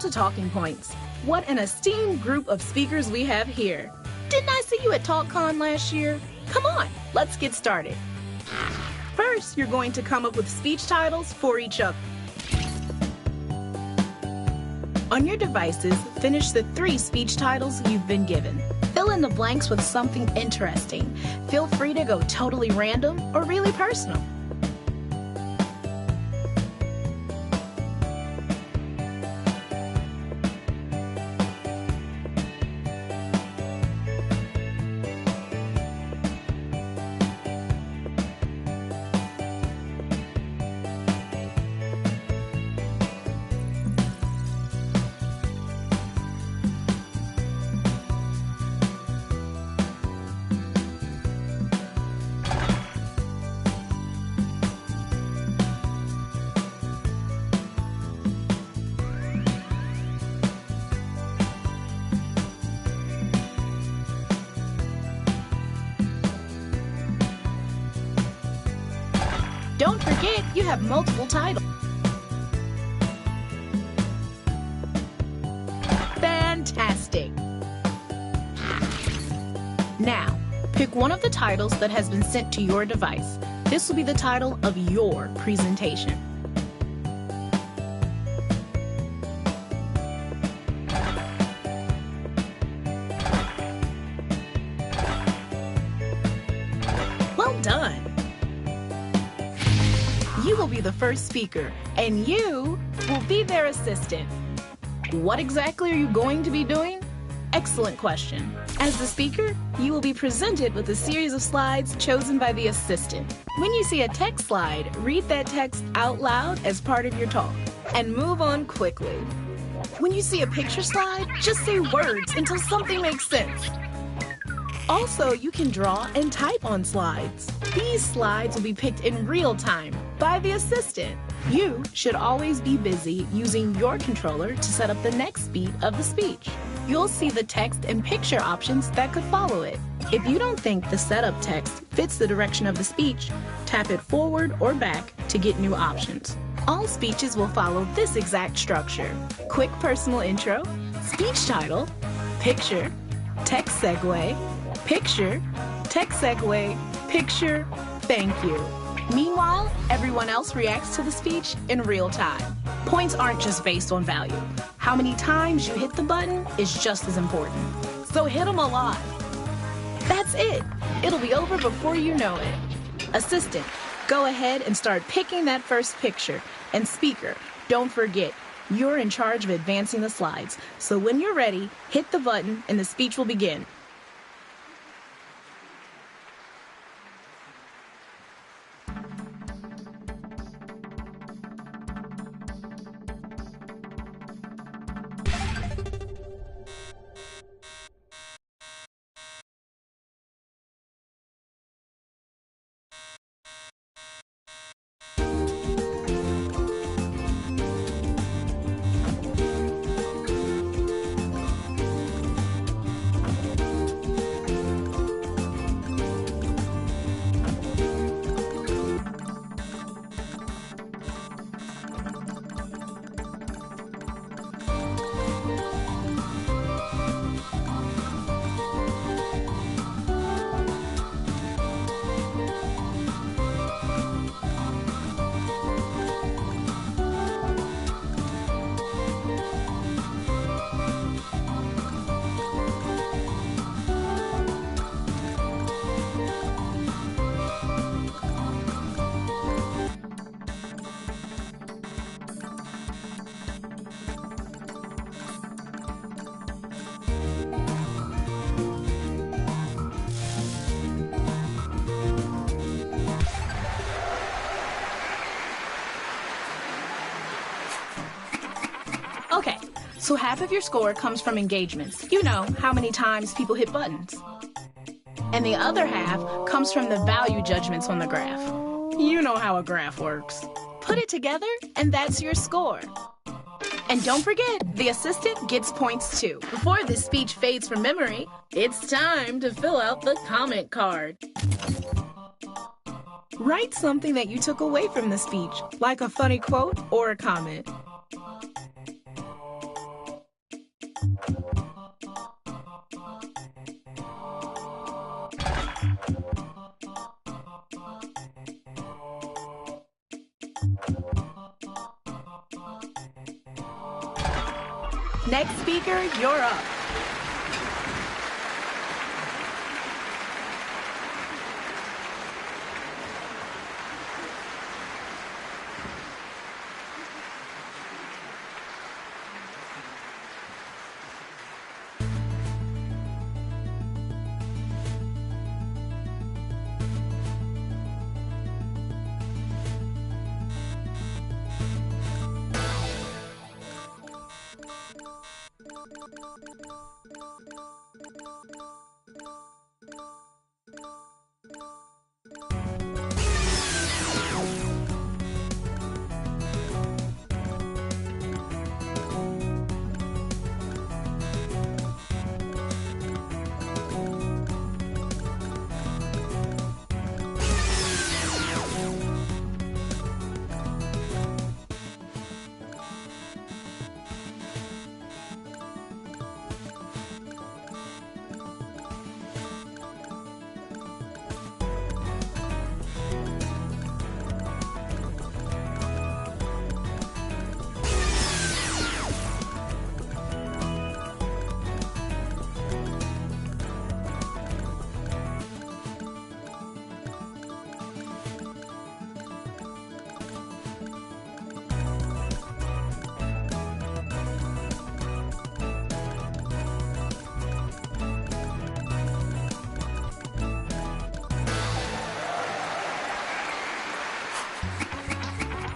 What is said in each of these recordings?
to talking points. What an esteemed group of speakers we have here. Didn't I see you at TalkCon last year? Come on, let's get started. First, you're going to come up with speech titles for each other. On your devices, finish the 3 speech titles you've been given. Fill in the blanks with something interesting. Feel free to go totally random or really personal. Don't forget, you have multiple titles. Fantastic! Now, pick one of the titles that has been sent to your device. This will be the title of your presentation. Well done! You will be the first speaker, and you will be their assistant. What exactly are you going to be doing? Excellent question. As the speaker, you will be presented with a series of slides chosen by the assistant. When you see a text slide, read that text out loud as part of your talk, and move on quickly. When you see a picture slide, just say words until something makes sense. Also, you can draw and type on slides. These slides will be picked in real time by the assistant. You should always be busy using your controller to set up the next beat of the speech. You'll see the text and picture options that could follow it. If you don't think the setup text fits the direction of the speech, tap it forward or back to get new options. All speeches will follow this exact structure. Quick personal intro, speech title, picture, text segue, picture, text segue, picture, thank you. Meanwhile, everyone else reacts to the speech in real time. Points aren't just based on value. How many times you hit the button is just as important. So hit them a lot. That's it. It'll be over before you know it. Assistant, go ahead and start picking that first picture. And speaker, don't forget, you're in charge of advancing the slides. So when you're ready, hit the button and the speech will begin. Okay, so half of your score comes from engagements. You know, how many times people hit buttons. And the other half comes from the value judgments on the graph. You know how a graph works. Put it together, and that's your score. And don't forget, the assistant gets points too. Before this speech fades from memory, it's time to fill out the comment card. Write something that you took away from the speech, like a funny quote or a comment. Next speaker, you're up.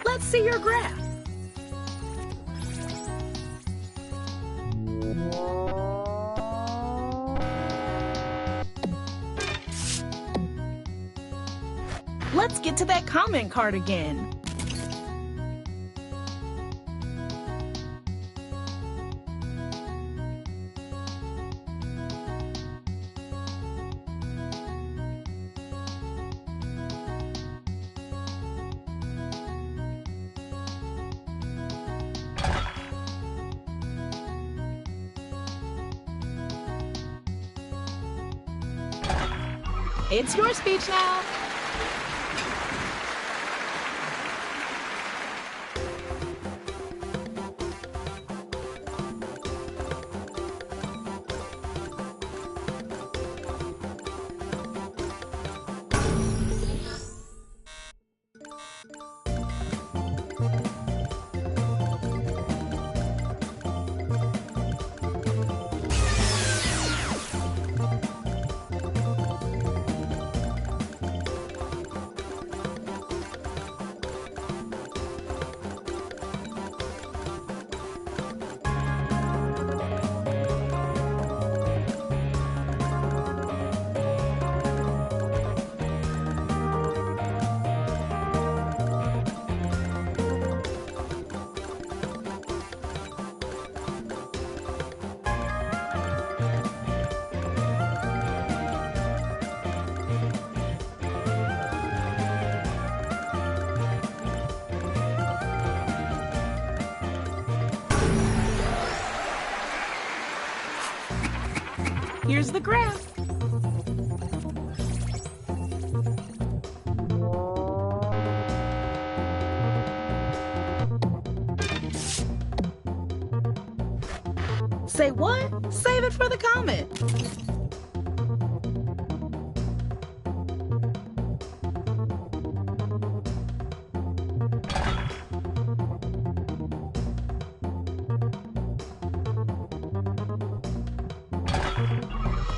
Let's see your graph. Let's get to that comment card again. It's your speech now. Here's the graph. Say what? Save it for the comment.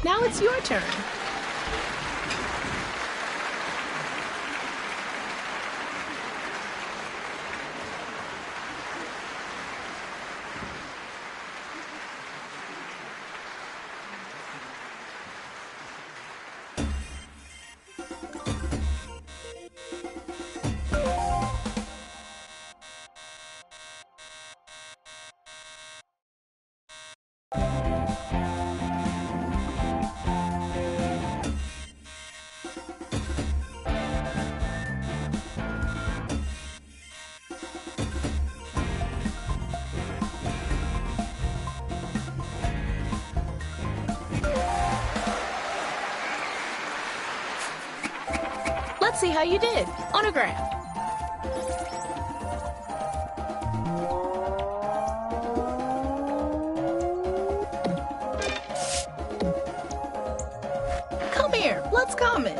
Now it's your turn. Let's see how you did on a graph. what's coming.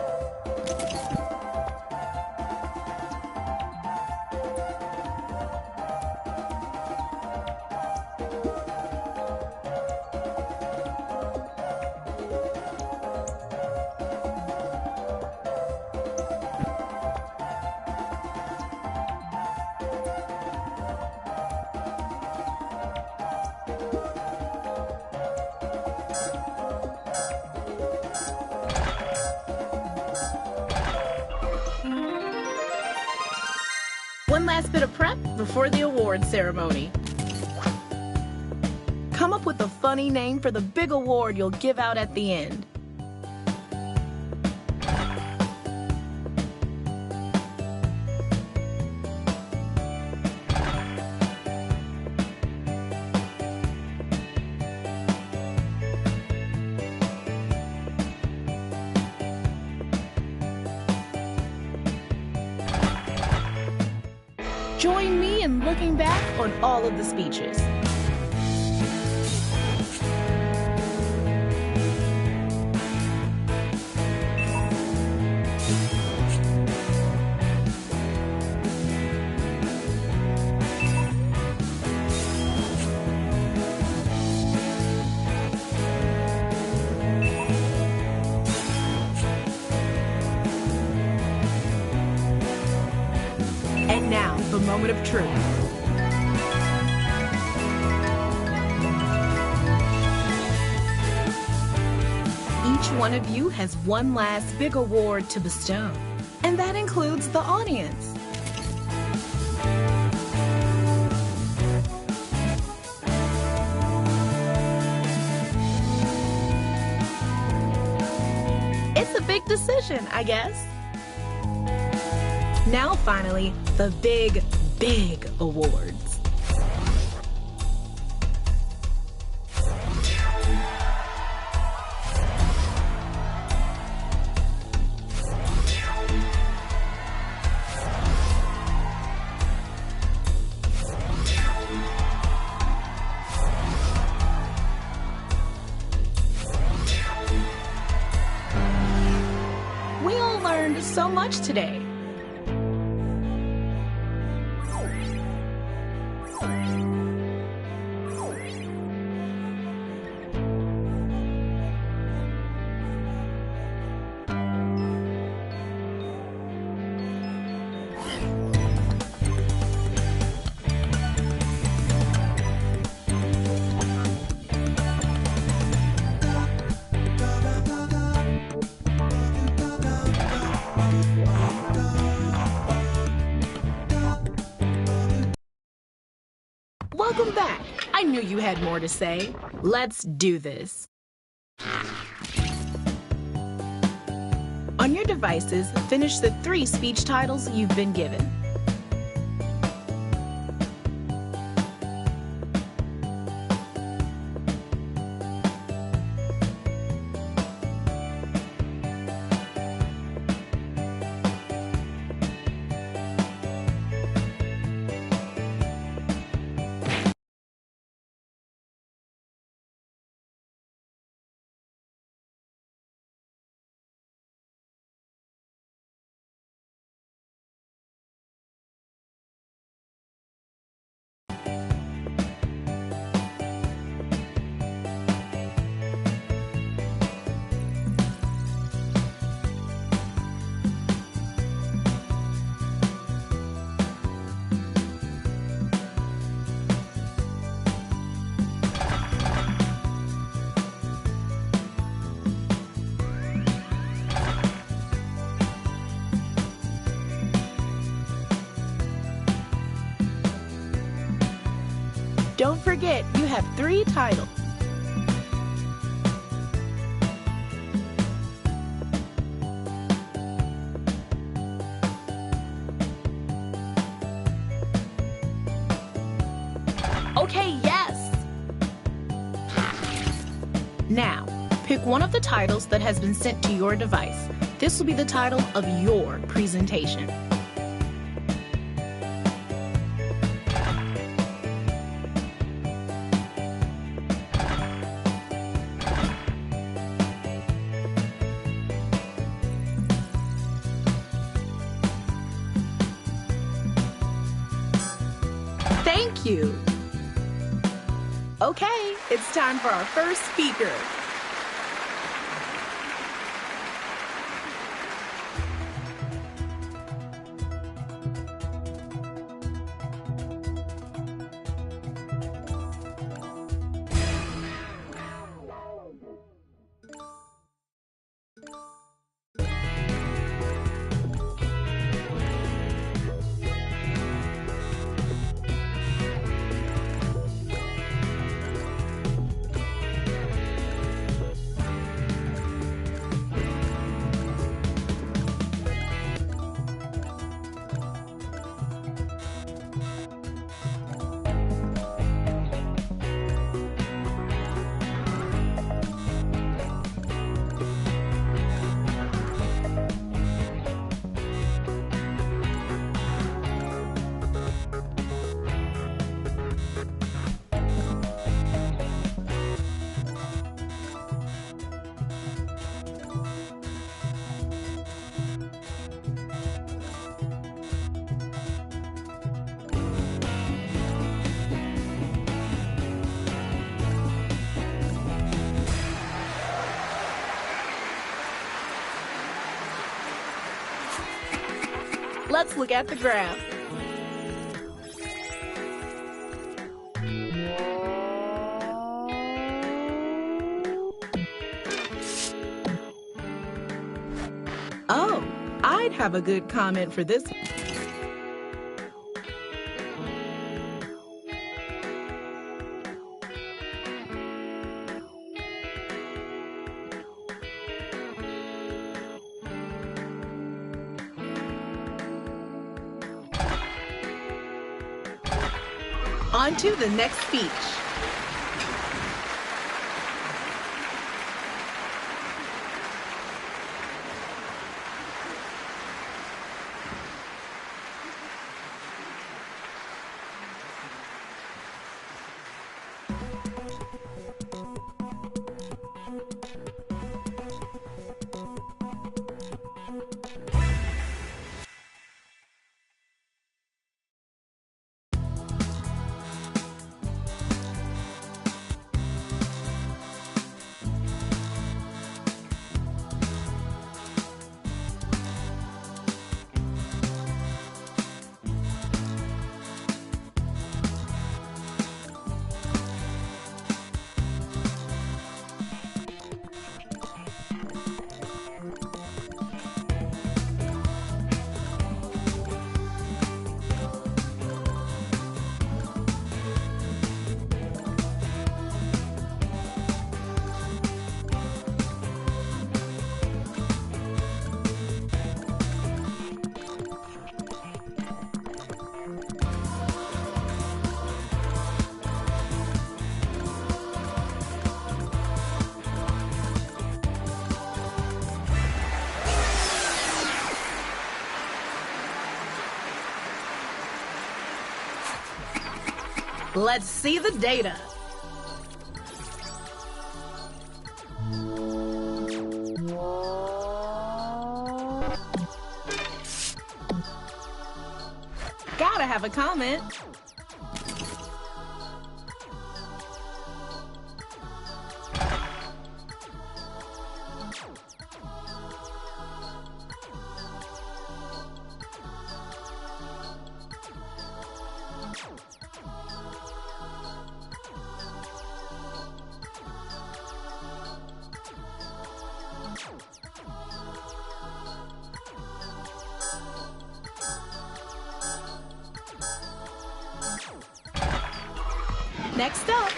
One last bit of prep before the award ceremony. Come up with a funny name for the big award you'll give out at the end. Join me in looking back on all of the speeches. And now, the moment of truth. Each one of you has one last big award to bestow, and that includes the audience. It's a big decision, I guess. Now, finally, the big, big awards. We all learned so much today. Welcome back. I knew you had more to say. Let's do this. On your devices, finish the 3 speech titles you've been given. Don't forget, you have 3 titles. Okay, yes! Now, pick one of the titles that has been sent to your device. This will be the title of your presentation. cue. Okay, it's time for our first speaker. Let's look at the graph. Oh, I'd have a good comment for this. On to the next speech. Let's see the data. Gotta have a comment. Next up.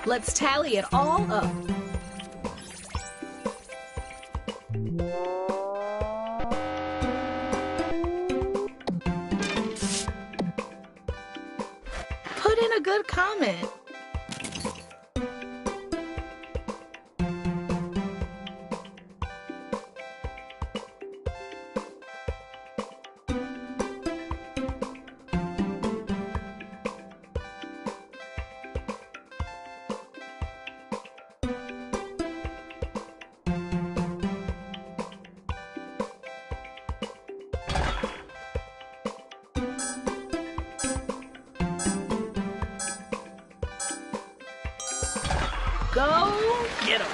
Let's tally it all up. Put in a good comment. Go get 'em.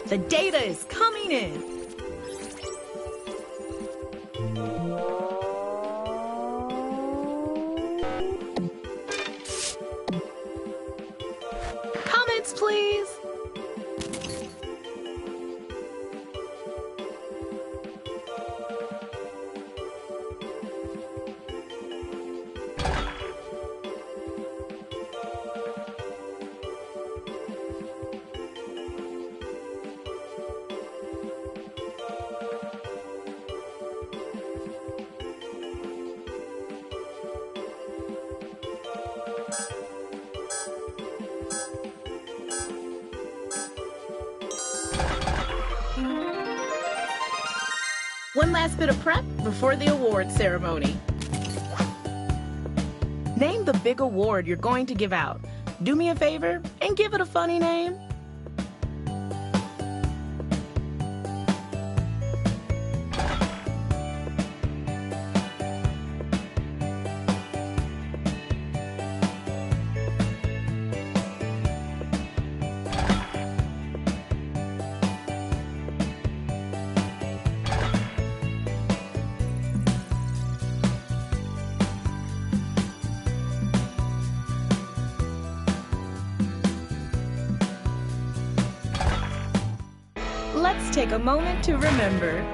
The data is coming in. Comments, please. One last bit of prep before the award ceremony. Name the big award you're going to give out. Do me a favor and give it a funny name. Let's take a moment to remember.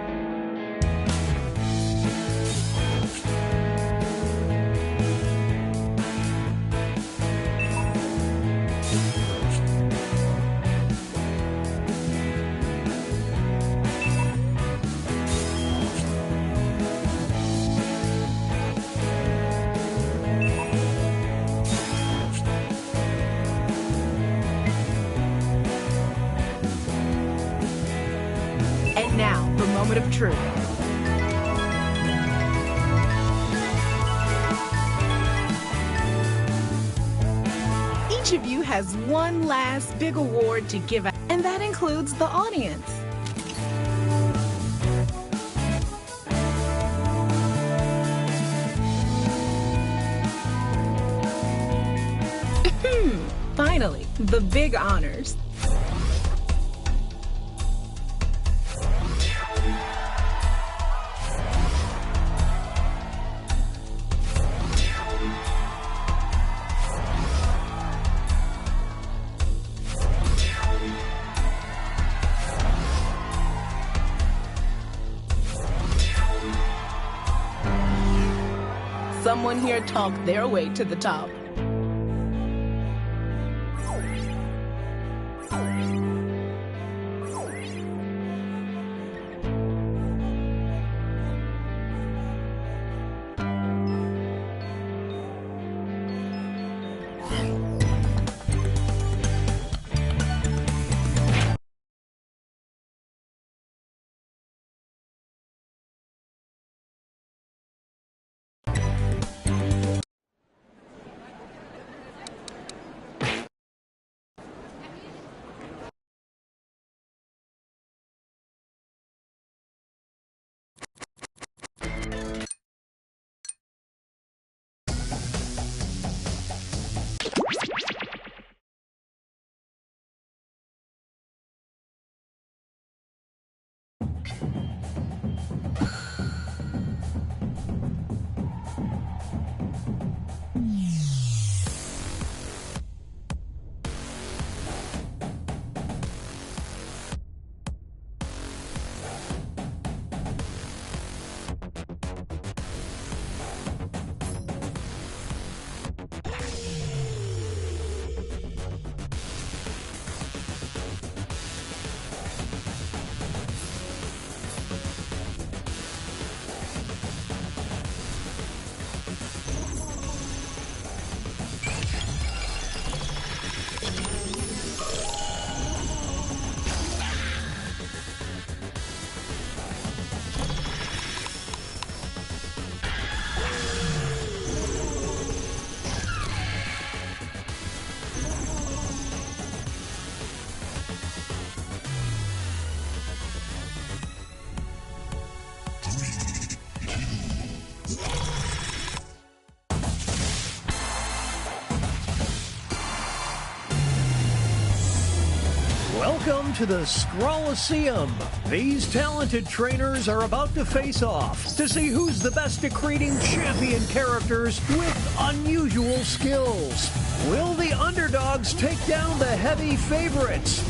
And now, the moment of truth. Each of you has one last big award to give out, and that includes the audience. Finally, the big honors. someone here talk their way to the top. Welcome to the Scrolliseum. These talented trainers are about to face off to see who's the best at creating champion characters with unusual skills. Will the underdogs take down the heavy favorites?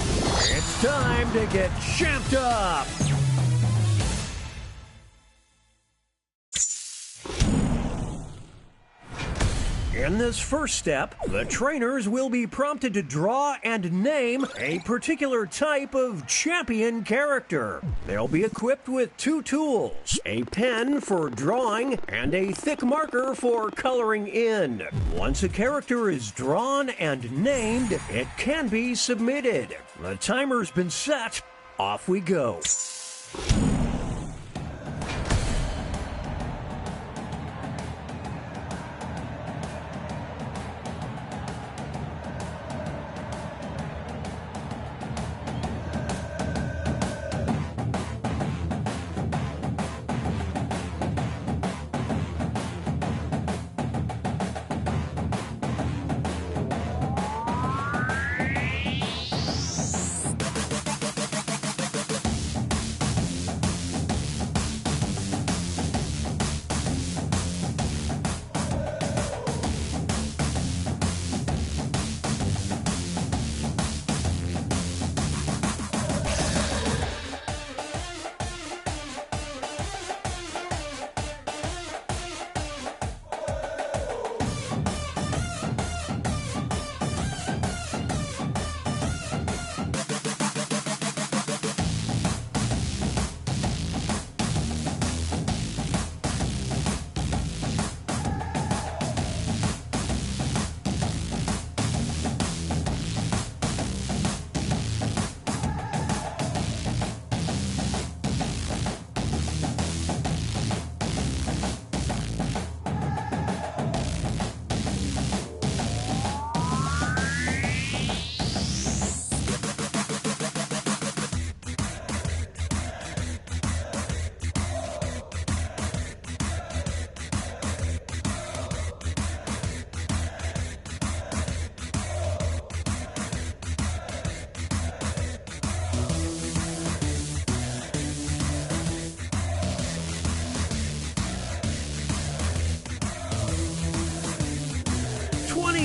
It's time to get champed up. In this first step, the trainers will be prompted to draw and name a particular type of champion character. They'll be equipped with two tools, a pen for drawing and a thick marker for coloring in. Once a character is drawn and named, it can be submitted. The timer's been set. Off we go.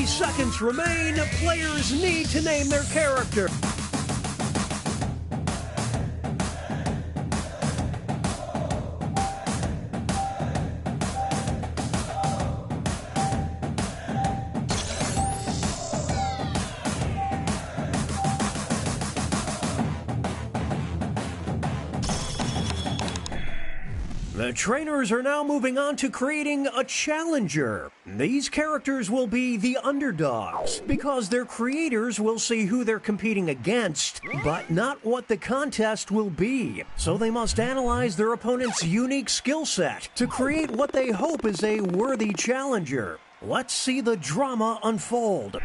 Seconds remain. Players need to name their character. The trainers are now moving on to creating a challenger. These characters will be the underdogs because their creators will see who they're competing against, but not what the contest will be. So they must analyze their opponent's unique skill set to create what they hope is a worthy challenger. Let's see the drama unfold.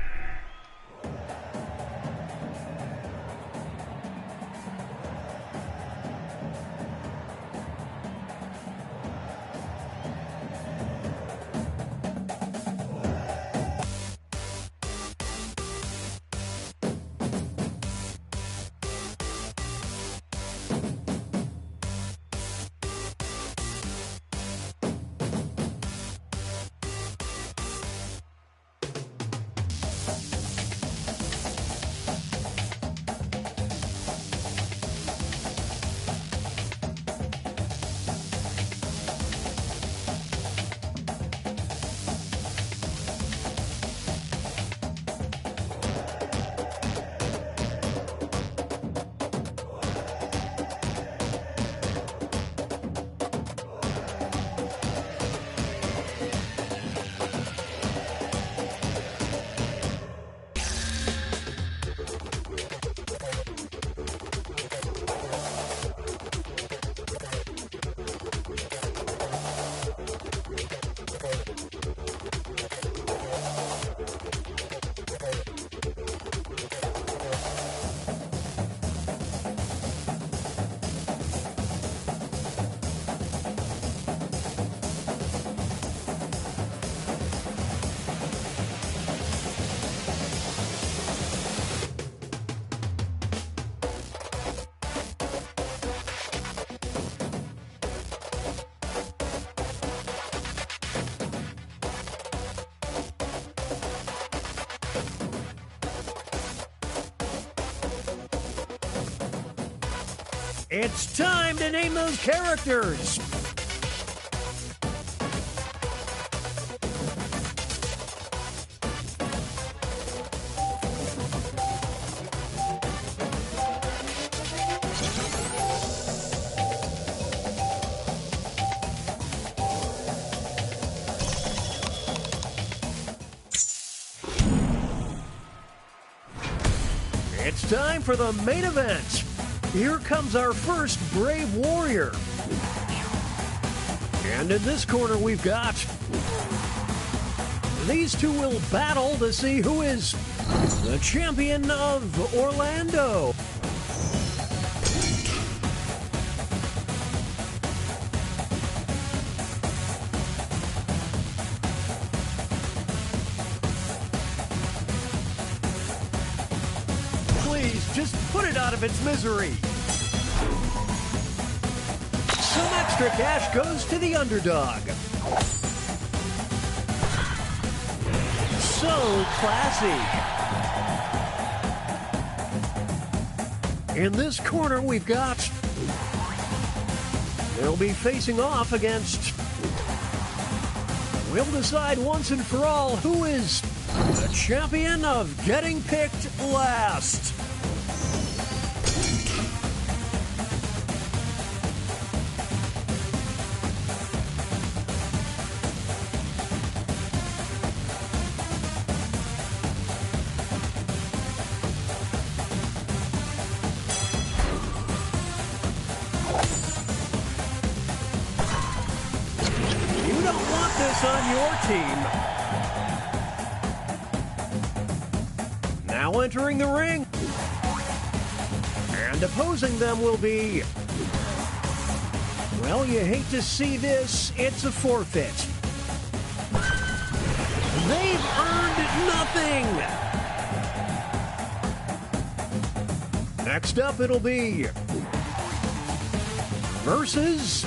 It's time to name those characters! It's time for the main event! Here comes our first brave warrior. And in this corner we've got... These two will battle to see who is the champion of Orlando. Please, just put it out of its misery. Some extra cash goes to the underdog. So classy. In this corner, we've got... They'll be facing off against... We'll decide once and for all who is the champion of getting picked last. On your team. Now entering the ring. And opposing them will be... Well, you hate to see this. It's a forfeit. They've earned nothing. Next up, it'll be... Versus...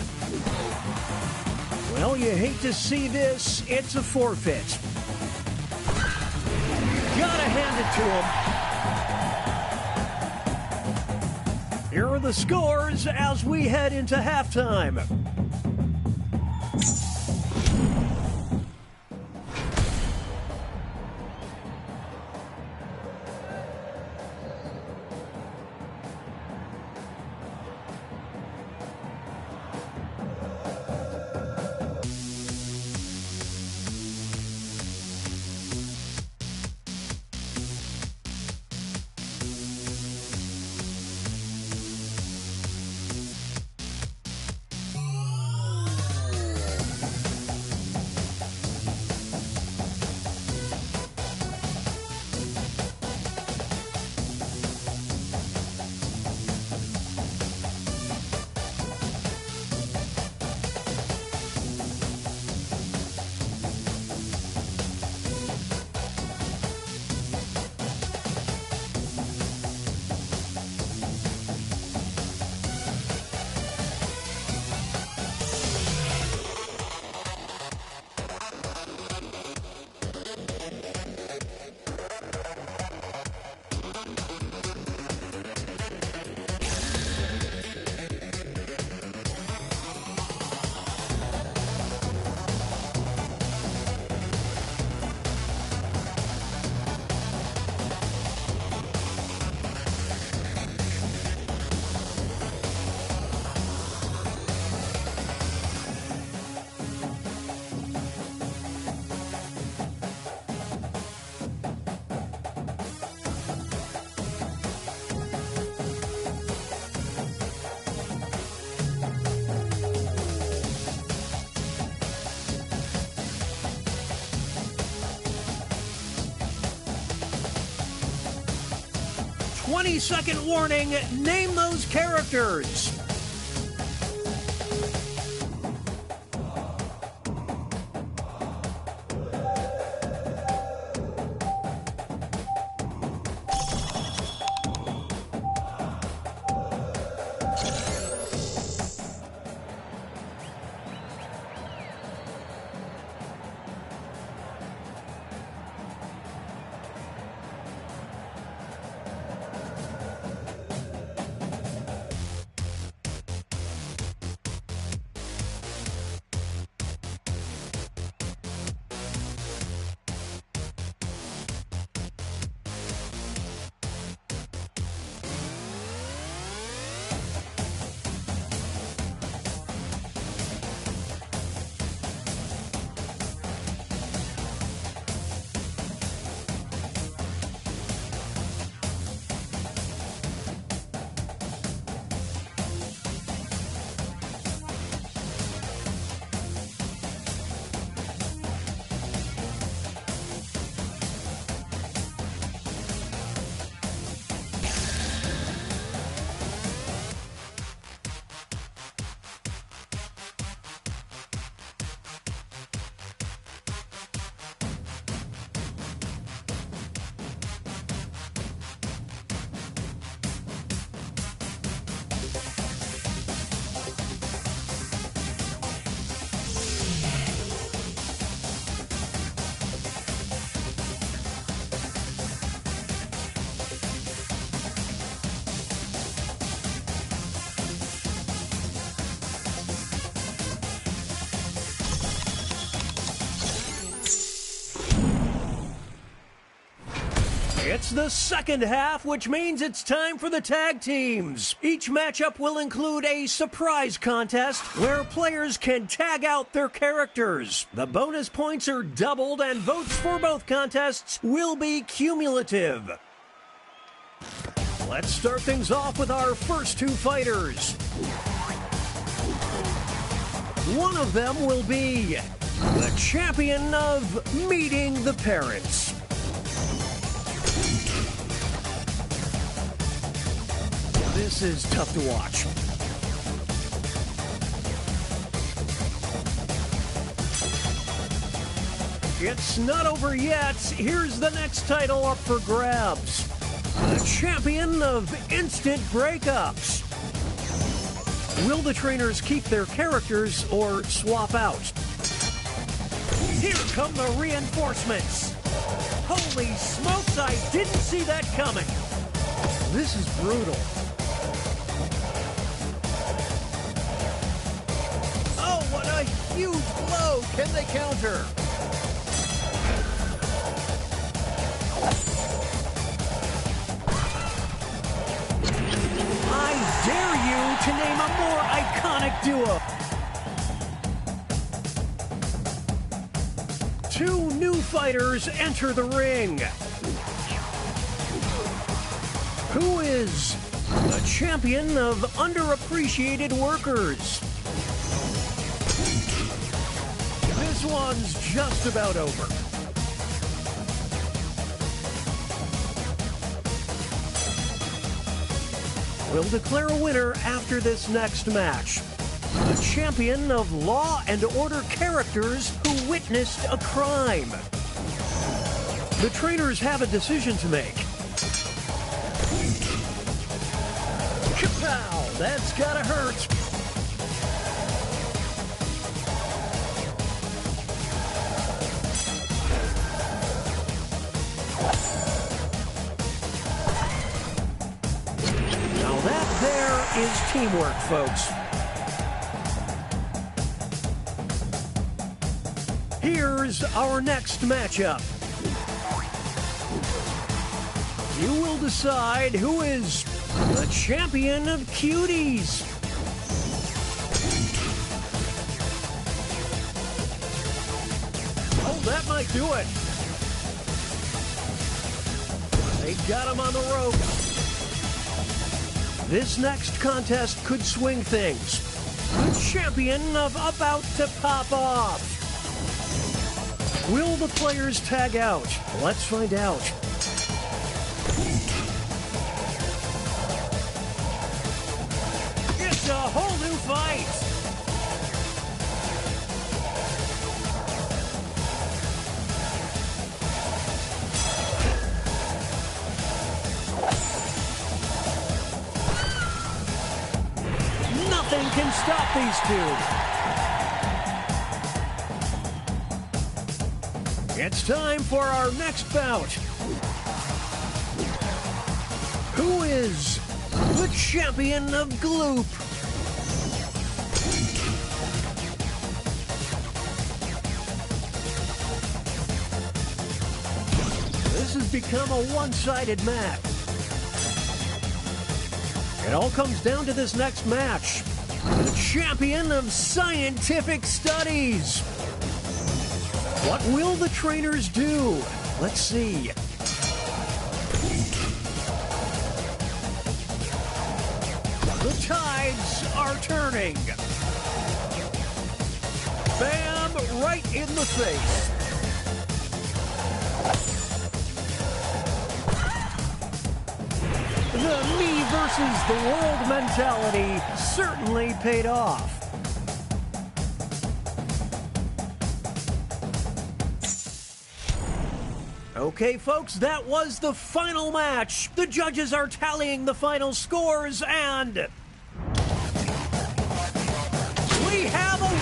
Well, you hate to see this. It's a forfeit. Gotta hand it to him. Here are the scores as we head into halftime. 20-second warning. Name those characters. It's the second half, which means it's time for the tag teams. Each matchup will include a surprise contest where players can tag out their characters. The bonus points are doubled and votes for both contests will be cumulative. Let's start things off with our first two fighters. One of them will be the champion of Meeting the Parents. This is tough to watch. It's not over yet. Here's the next title up for grabs. The champion of instant breakups. Will the trainers keep their characters or swap out? Here come the reinforcements. Holy smokes, I didn't see that coming. This is brutal. Oh, what a huge blow. Can they counter? I dare you to name a more iconic duo. Two new fighters enter the ring. Who is the champion of underappreciated workers? This one's just about over. We'll declare a winner after this next match. The champion of Law and Order characters who witnessed a crime. The trainers have a decision to make. Kapow! That's gotta hurt. Now that there is teamwork, folks. Here's our next matchup. You will decide who is the champion of cuties. Oh, that might do it. They got him on the ropes. This next contest could swing things. The champion of about to pop off. Will the players tag out? Let's find out. Nothing can stop these two. It's time for our next bout. Who is the champion of Gloop? This has become a one-sided match. It all comes down to this next match. The champion of scientific studies. What will the trainers do? Let's see. The tides are turning. Bam! Right in the face. The me versus the world mentality certainly paid off. Okay, folks, that was the final match. The judges are tallying the final scores, and we have a winner!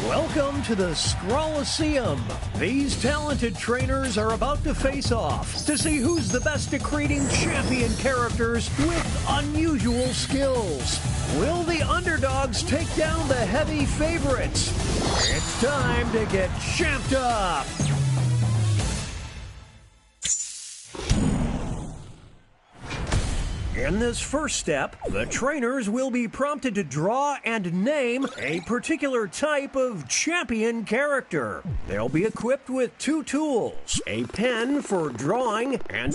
Welcome to the Scrolliseum. These talented trainers are about to face off to see who's the best at creating champion characters with unusual skills. Will the underdogs take down the heavy favorites? It's time to get champed up. In this first step, the trainers will be prompted to draw and name a particular type of champion character. They'll be equipped with two tools, a pen for drawing and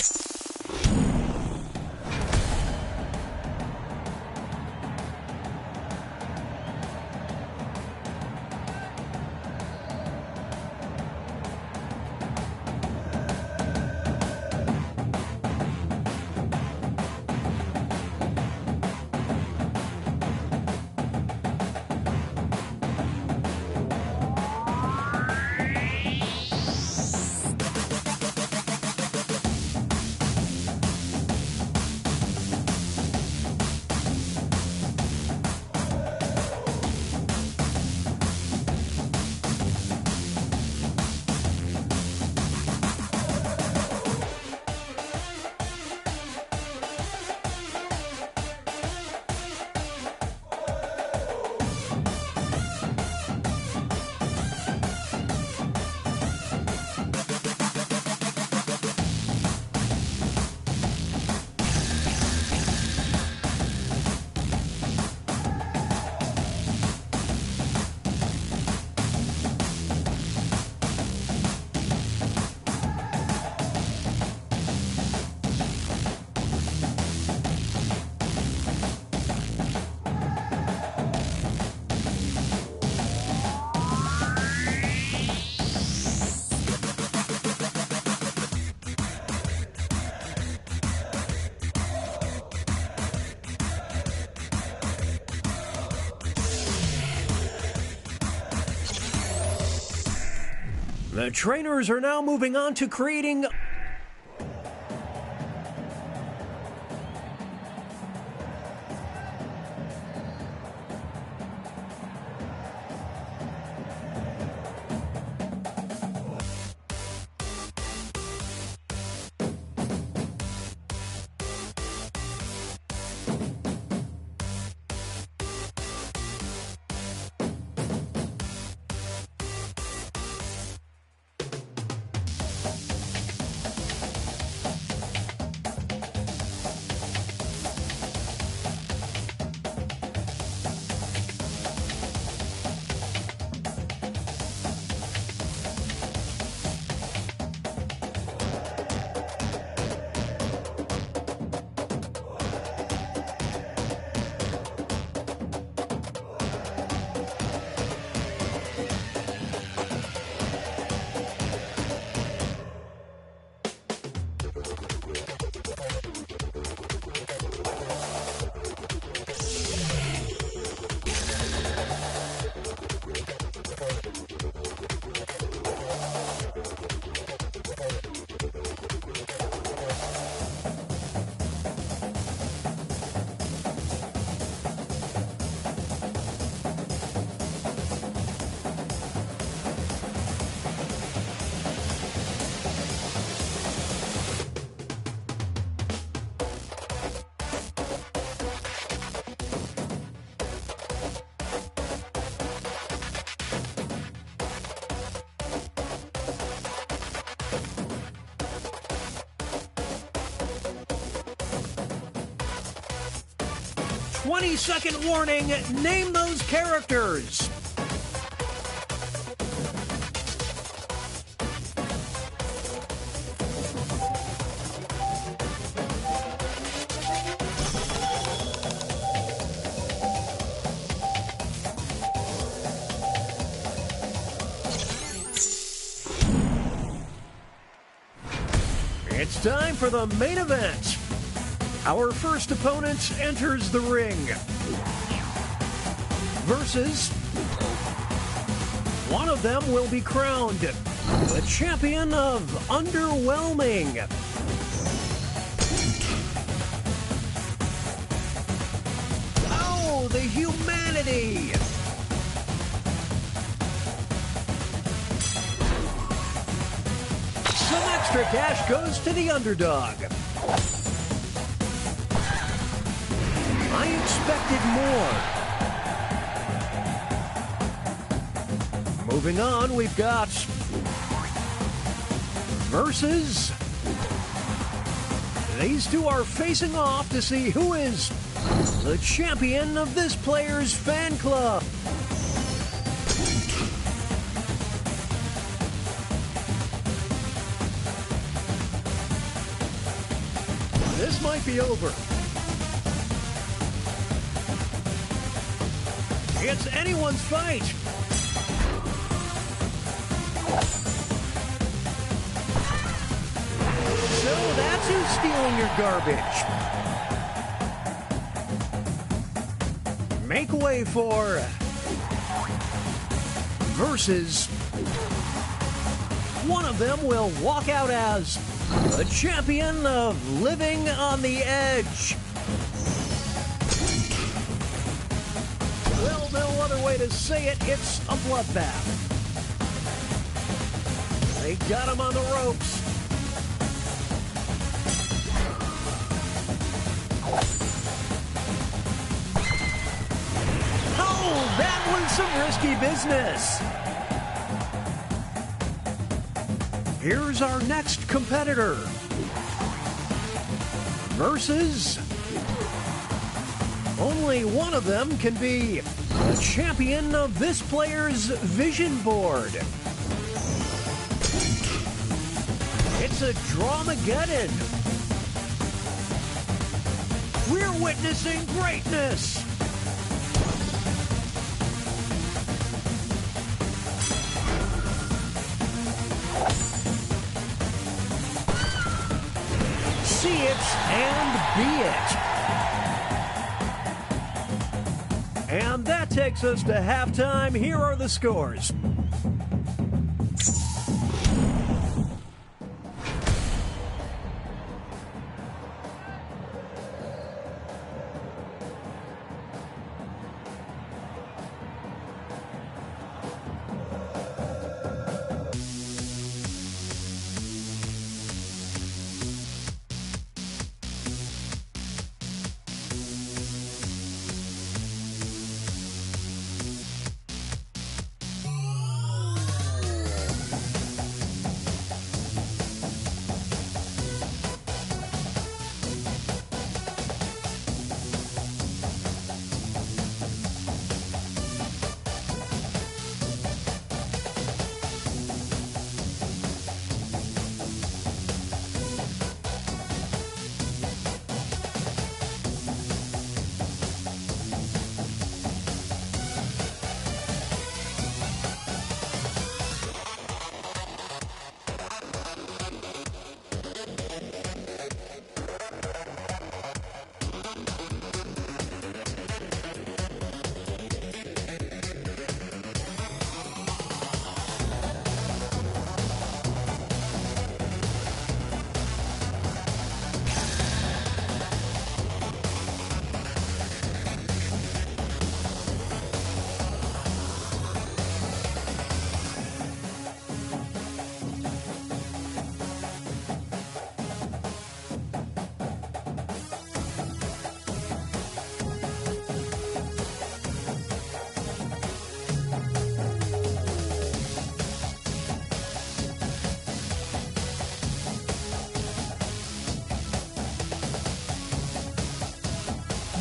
the trainers are now moving on to creating 20-second warning. Name those characters. It's time for the main event. Our first opponent enters the ring. Versus, one of them will be crowned the champion of underwhelming. Oh, the humanity! Some extra cash goes to the underdog. I expected more. Moving on, we've got versus. These two are facing off to see who is the champion of this player's fan club. This might be over. It's anyone's fight. So that's who's stealing your garbage. Make way for versus. One of them will walk out as the champion of living on the edge. Well, no other way to say it, it's a bloodbath. They got him on the ropes. Oh, that was some risky business. Here's our next competitor. Versus. Only one of them can be the champion of this player's vision board. It's a Dramageddon. We're witnessing greatness. See it and be it. And that takes us to halftime. Here are the scores.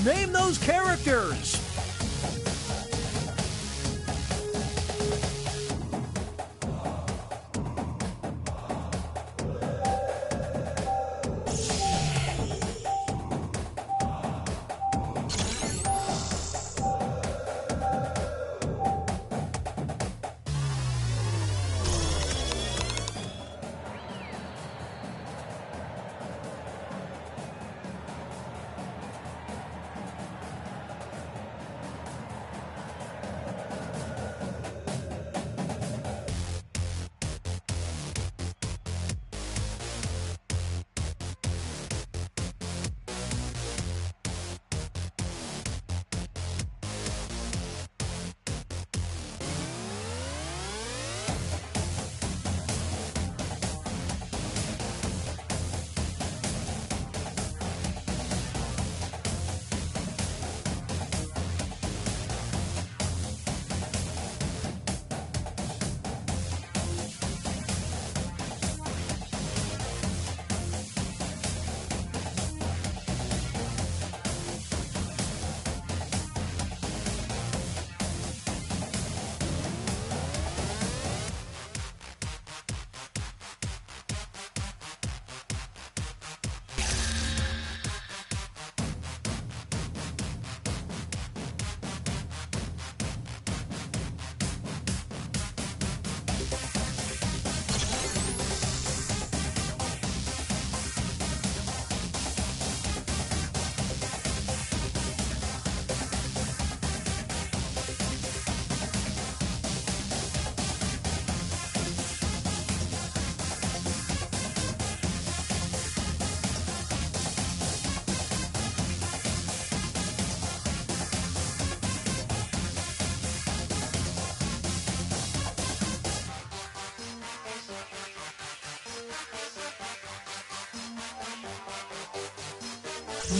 Name those characters.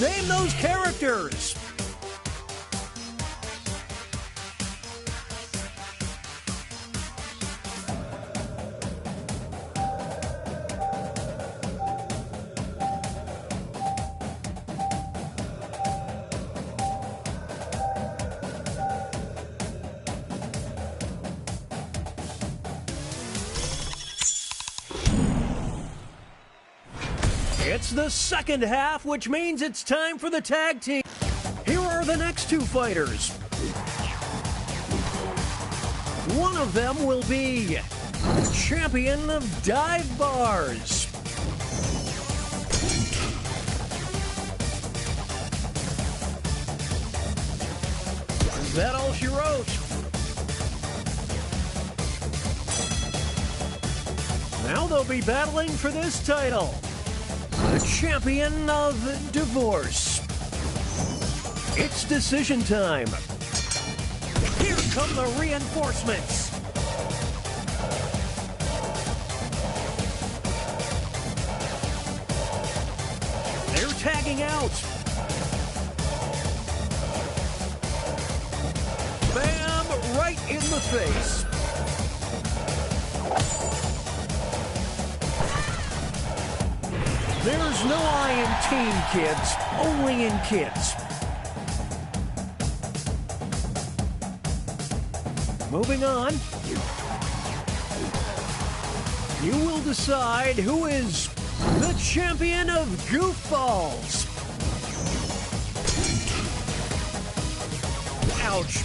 Name those characters. It's the second half, which means it's time for the tag team. Here are the next two fighters. One of them will be the champion of dive bars. Is that all she wrote? Now they'll be battling for this title. The champion of divorce. It's decision time. Here come the reinforcements. They're tagging out. Bam! Right in the face. There's no I in teen, kids, only in kids. Moving on. You will decide who is the champion of goofballs. Ouch.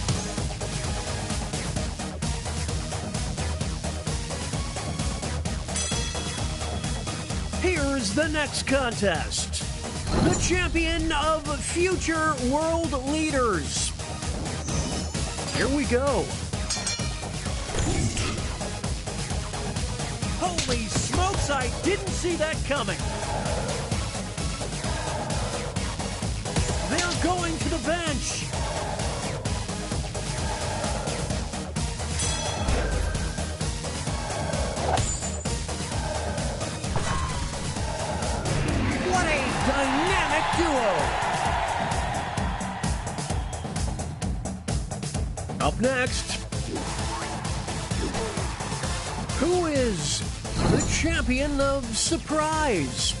Here's the next contest. The champion of future world leaders. Here we go. Holy smokes, I didn't see that coming. They're going to the bench. What a dynamic duo! Up next, who is the champion of surprise?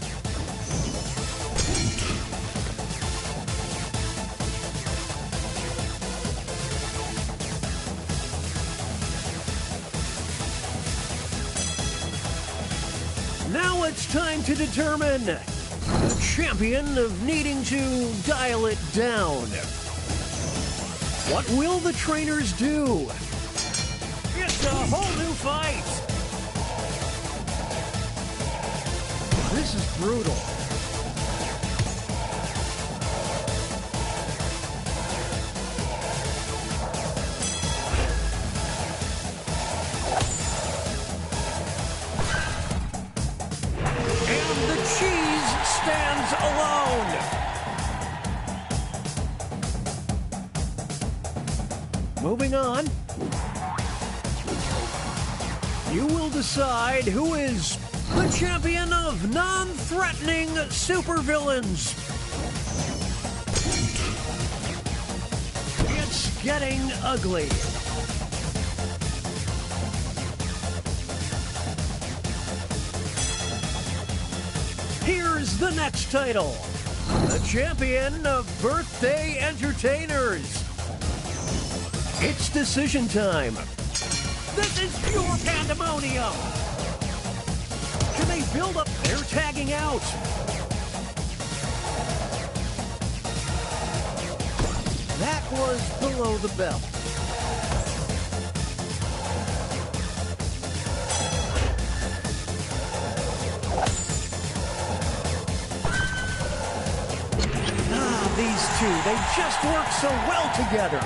it's time to determine the champion of needing to dial it down. What will the trainers do? It's a whole new fight. This is brutal. And the cheese stands alone. Moving on. You will decide who is the champion of non-threatening supervillains. It's getting ugly. Here's the next title. The champion of birthday entertainers. It's decision time. This is pure pandemonium. Can they build up their tagging out? That was below the belt. These two, they just work so well together.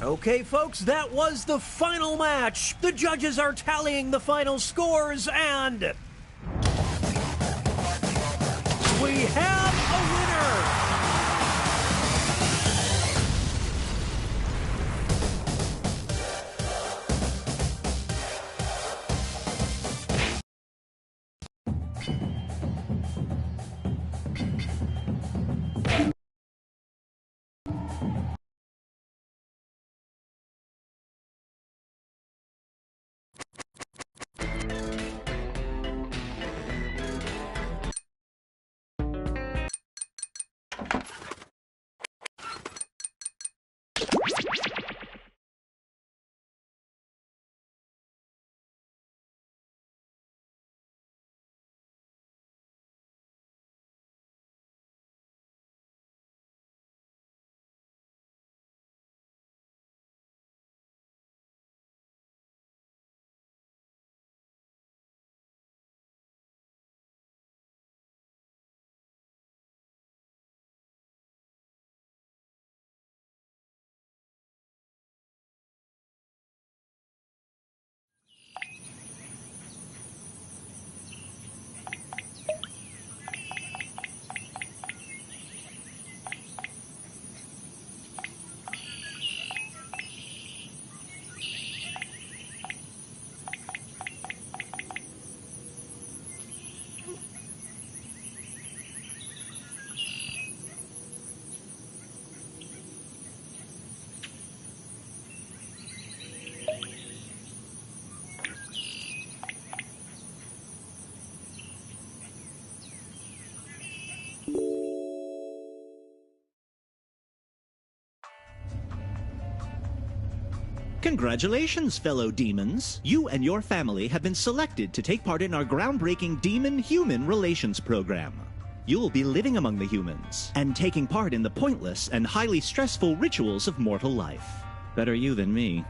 Okay, folks, that was the final match. The judges are tallying the final scores, and we have a winner! Congratulations, fellow demons! You and your family have been selected to take part in our groundbreaking Demon-Human Relations program. You'll be living among the humans, and taking part in the pointless and highly stressful rituals of mortal life. Better you than me.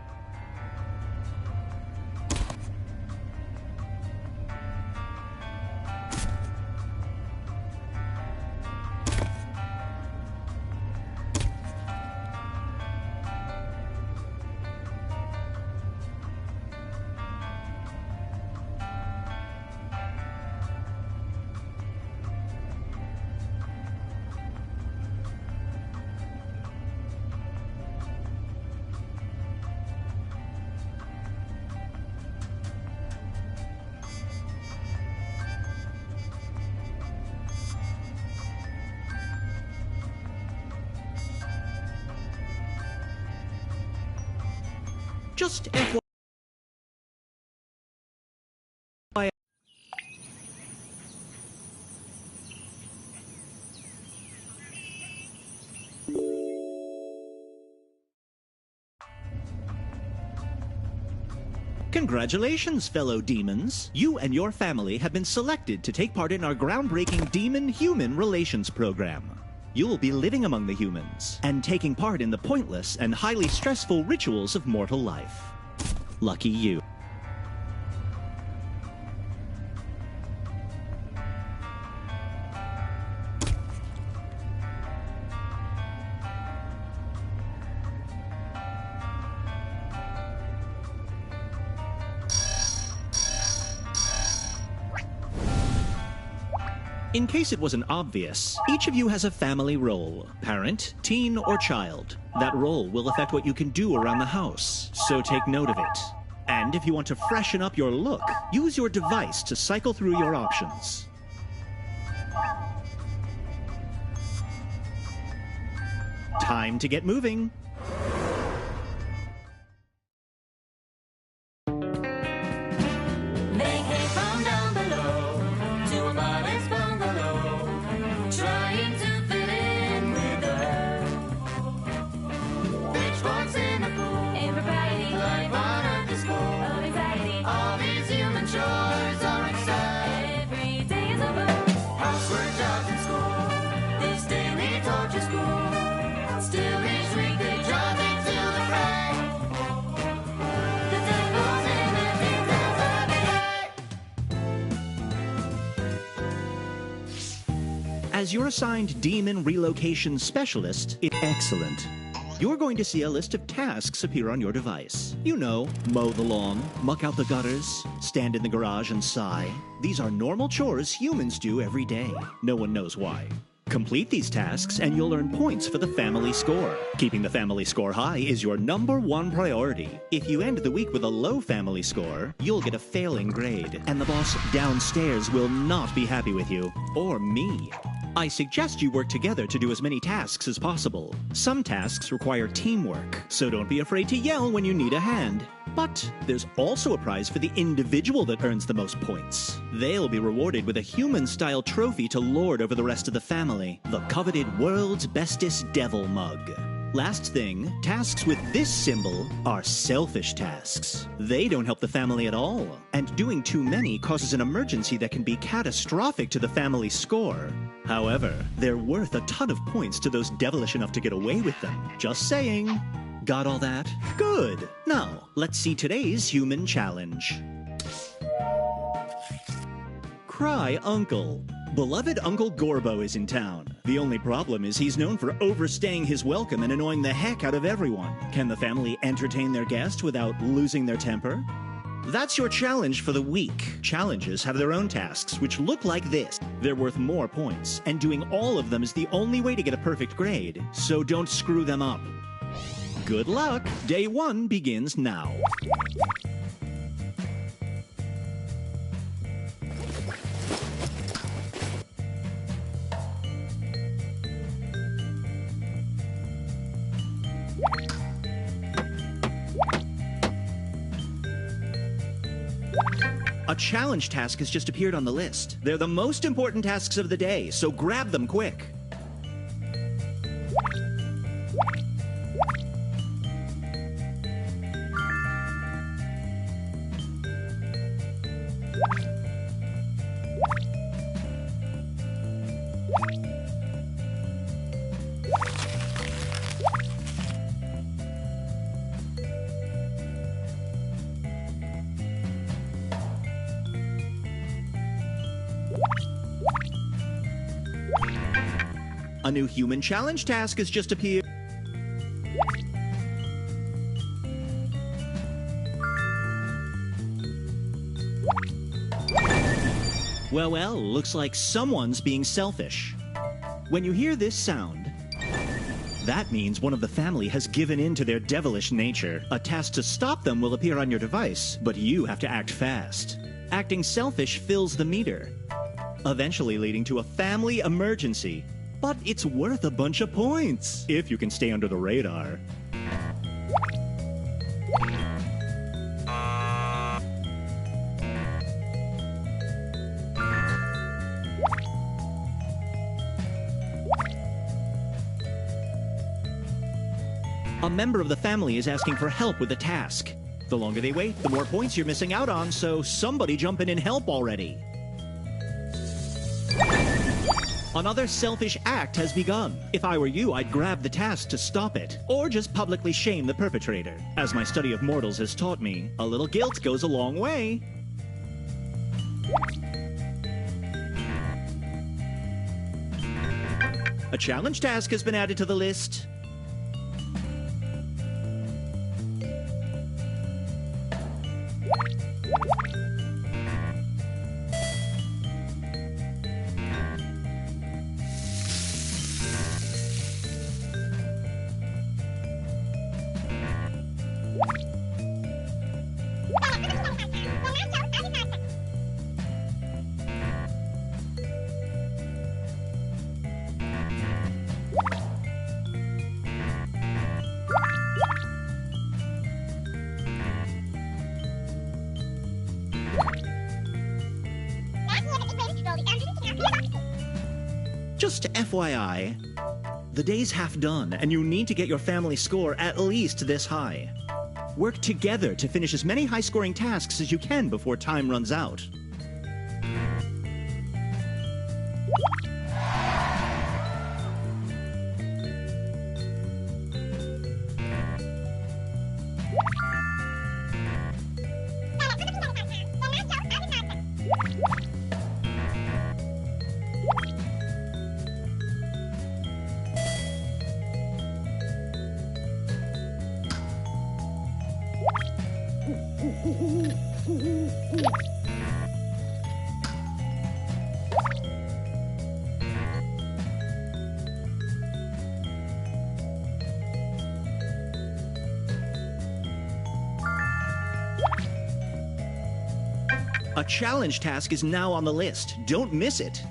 Just FYI. Congratulations, fellow demons. You and your family have been selected to take part in our groundbreaking Demon-Human Relations program. You'll be living among the humans and taking part in the pointless and highly stressful rituals of mortal life. Lucky you. In case it wasn't obvious, each of you has a family role: parent, teen, or child. That role will affect what you can do around the house, so take note of it. And if you want to freshen up your look, use your device to cycle through your options. Time to get moving. As your assigned demon relocation specialist, it's excellent. You're going to see a list of tasks appear on your device. You know, mow the lawn, muck out the gutters, stand in the garage and sigh. These are normal chores humans do every day. No one knows why. Complete these tasks and you'll earn points for the family score. Keeping the family score high is your #1 priority. If you end the week with a low family score, you'll get a failing grade, and the boss downstairs will not be happy with you, or me. I suggest you work together to do as many tasks as possible. Some tasks require teamwork, so don't be afraid to yell when you need a hand. But there's also a prize for the individual that earns the most points. They'll be rewarded with a human-style trophy to lord over the rest of the family, the coveted World's Bestest Devil Mug. Last thing, tasks with this symbol are selfish tasks. They don't help the family at all, and doing too many causes an emergency that can be catastrophic to the family score. However, they're worth a ton of points to those devilish enough to get away with them. Just saying. Got all that? Good. Now, let's see today's human challenge. Cry Uncle. Beloved Uncle Gorbo is in town. The only problem is he's known for overstaying his welcome and annoying the heck out of everyone. Can the family entertain their guest without losing their temper? That's your challenge for the week. Challenges have their own tasks, which look like this. They're worth more points, and doing all of them is the only way to get a perfect grade, so don't screw them up. Good luck! Day 1 begins now. A challenge task has just appeared on the list. They're the most important tasks of the day, so grab them quick. A new human challenge task has just appeared. Well, looks like someone's being selfish. When you hear this sound, that means one of the family has given in to their devilish nature. A task to stop them will appear on your device, but you have to act fast. Acting selfish fills the meter, eventually leading to a family emergency. But it's worth a bunch of points, if you can stay under the radar. A member of the family is asking for help with a task. The longer they wait, the more points you're missing out on, so somebody jump in and help already. Another selfish act has begun. If I were you, I'd grab the task to stop it, or just publicly shame the perpetrator. As my study of mortals has taught me, a little guilt goes a long way. A challenge task has been added to the list. Just FYI, the day's half done, and you need to get your family score at least this high. Work together to finish as many high-scoring tasks as you can before time runs out. A challenge task is now on the list. Don't miss it.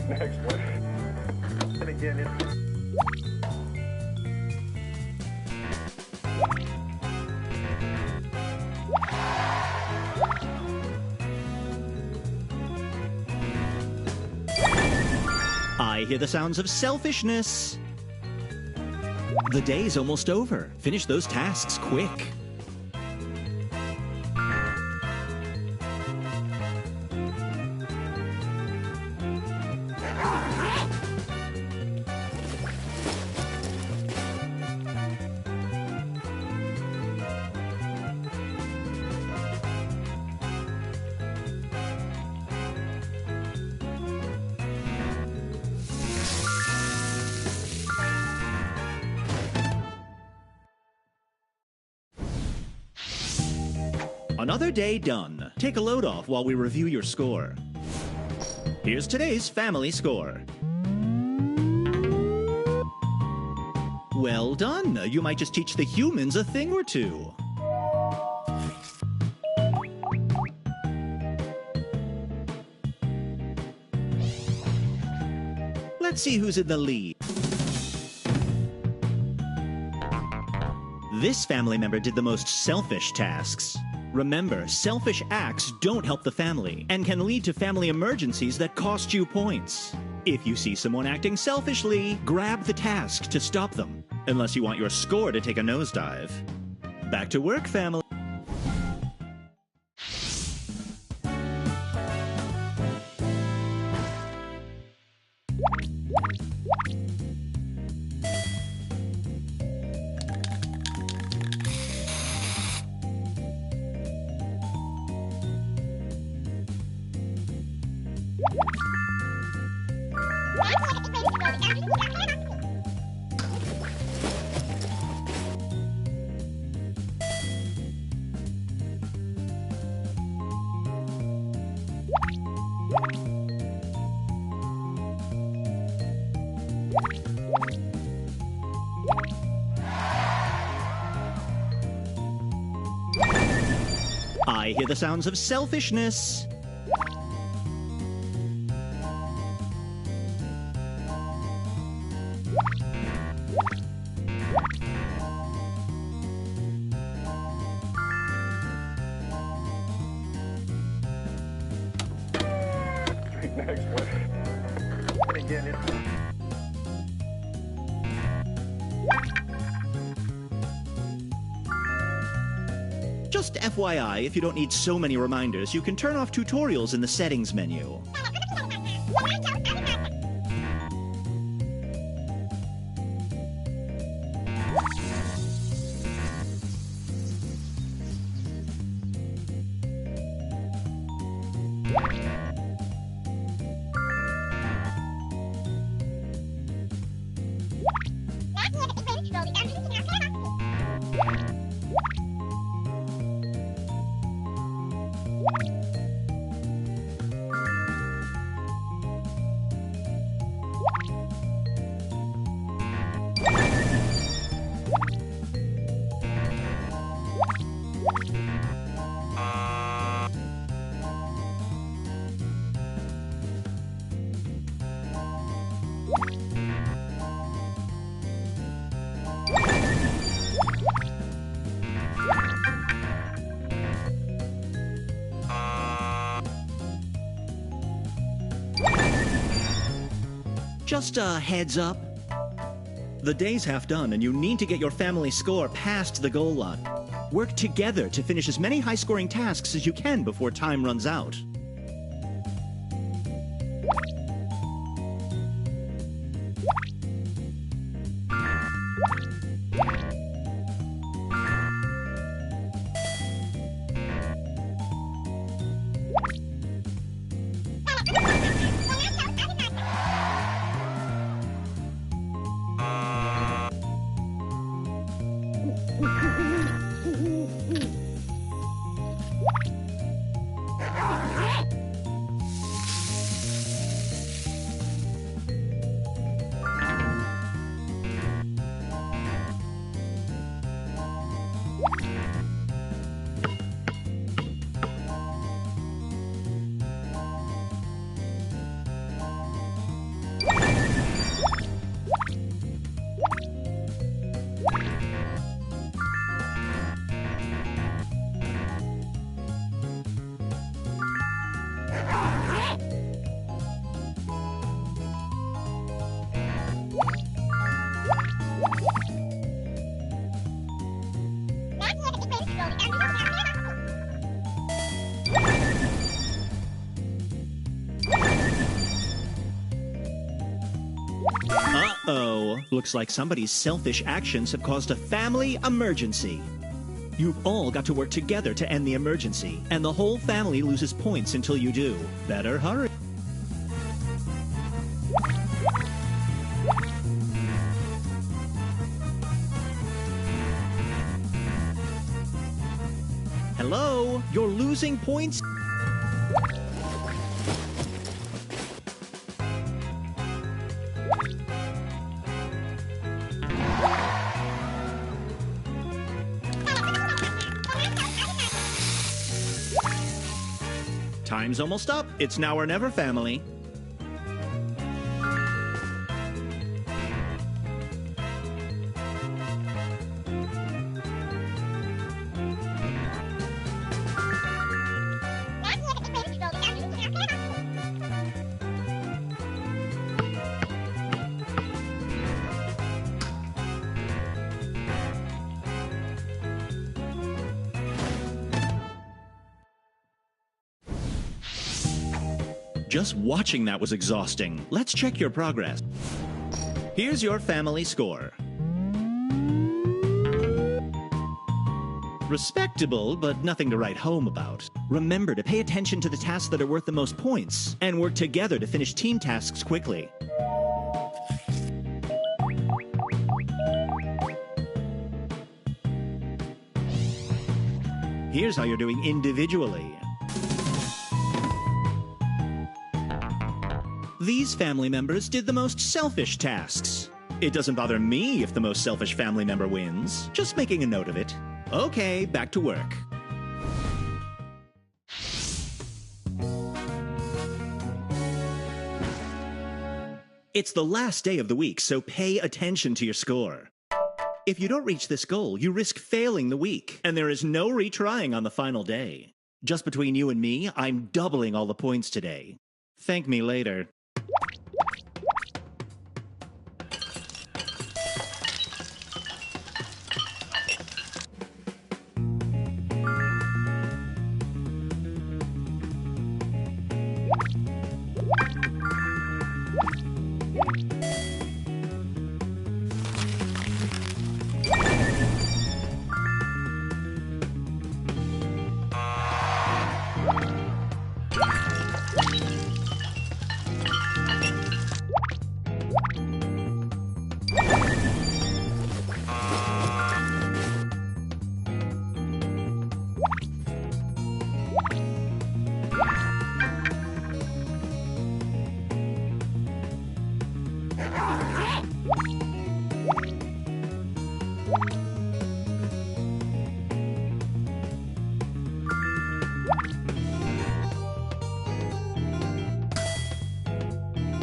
Next one. And again, I hear the sounds of selfishness. The day's almost over. Finish those tasks quick. Another day done. Take a load off while we review your score. Here's today's family score. Well done. You might just teach the humans a thing or two. Let's see who's in the lead. This family member did the most selfish tasks. Remember, selfish acts don't help the family and can lead to family emergencies that cost you points. If you see someone acting selfishly, grab the task to stop them, unless you want your score to take a nosedive. Back to work, family. I hear the sounds of selfishness. Next one. And again, Just FYI, if you don't need so many reminders, you can turn off tutorials in the settings menu. Just a heads up. The day's half done, and you need to get your family score past the goal line. Work together to finish as many high-scoring tasks as you can before time runs out. Uh-oh. Looks like somebody's selfish actions have caused a family emergency. You've all got to work together to end the emergency, and the whole family loses points until you do. Better hurry. Hello? You're losing points? Time's almost up. It's now or never, family. Just watching that was exhausting. Let's check your progress. Here's your family score. Respectable, but nothing to write home about. Remember to pay attention to the tasks that are worth the most points, and work together to finish team tasks quickly. Here's how you're doing individually. These family members did the most selfish tasks. It doesn't bother me if the most selfish family member wins. Just making a note of it. Okay, back to work. It's the last day of the week, so pay attention to your score. If you don't reach this goal, you risk failing the week, and there is no retrying on the final day. Just between you and me, I'm doubling all the points today. Thank me later.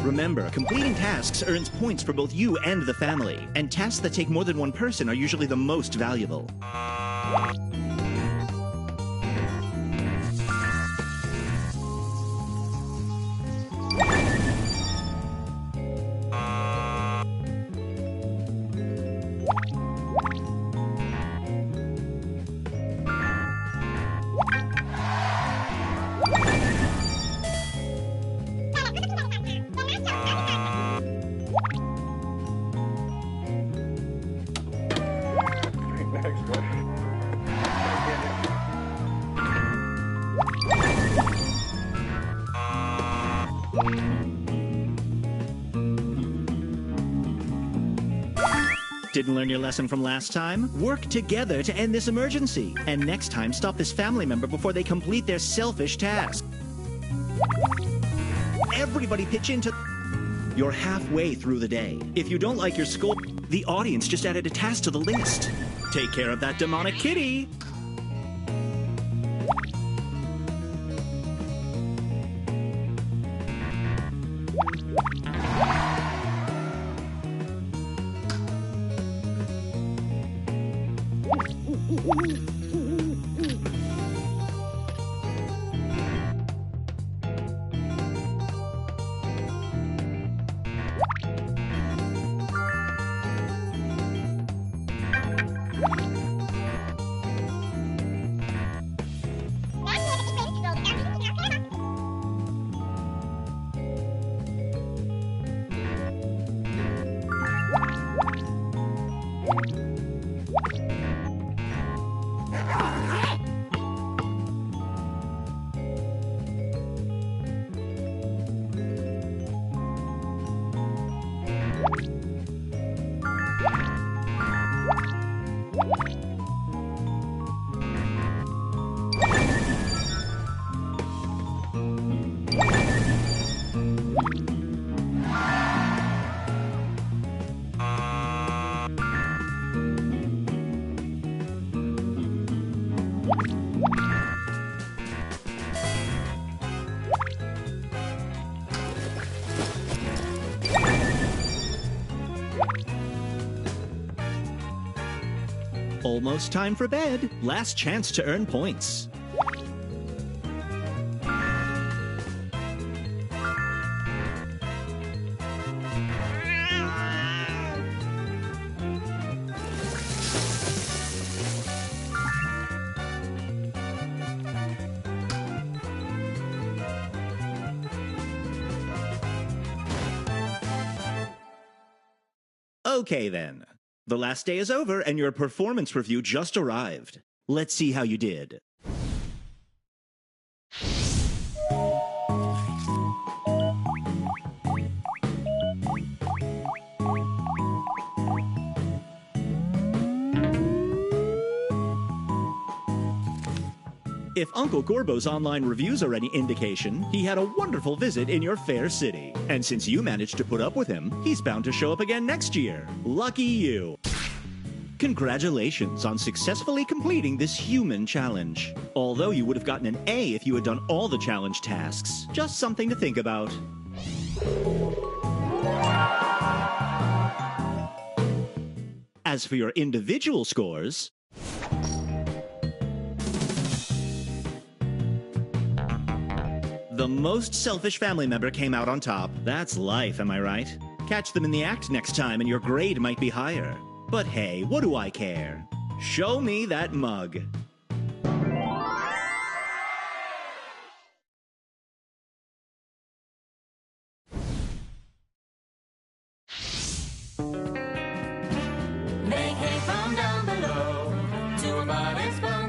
Remember, completing tasks earns points for both you and the family, and tasks that take more than one person are usually the most valuable. Next one. Didn't learn your lesson from last time? Work together to end this emergency. And next time, stop this family member before they complete their selfish task. Everybody pitch into... You're halfway through the day. If you don't like your score, the audience just added a task to the list. Take care of that demonic kitty. Almost time for bed. Last chance to earn points. Okay then. The last day is over and your performance review just arrived. Let's see how you did. If Uncle Gorbo's online reviews are any indication, he had a wonderful visit in your fair city. And since you managed to put up with him, he's bound to show up again next year. Lucky you. Congratulations on successfully completing this human challenge. Although you would have gotten an A if you had done all the challenge tasks. Just something to think about. As for your individual scores, the most selfish family member came out on top. That's life, am I right? Catch them in the act next time and your grade might be higher. But hey, what do I care? Show me that mug.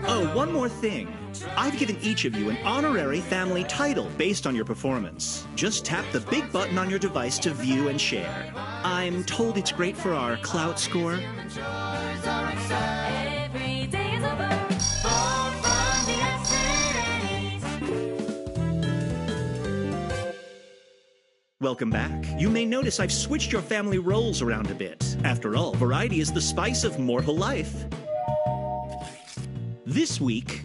Oh, one more thing. I've given each of you an honorary family title based on your performance. Just tap the big button on your device to view and share. I'm told it's great for our clout score. Welcome back. You may notice I've switched your family roles around a bit. After all, variety is the spice of mortal life. This week,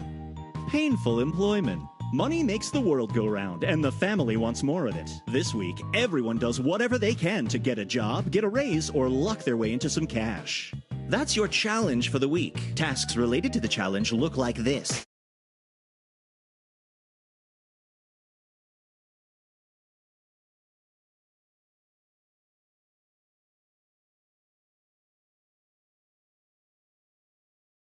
painful employment. Money makes the world go round, and the family wants more of it. This week, everyone does whatever they can to get a job, get a raise, or luck their way into some cash. That's your challenge for the week. Tasks related to the challenge look like this.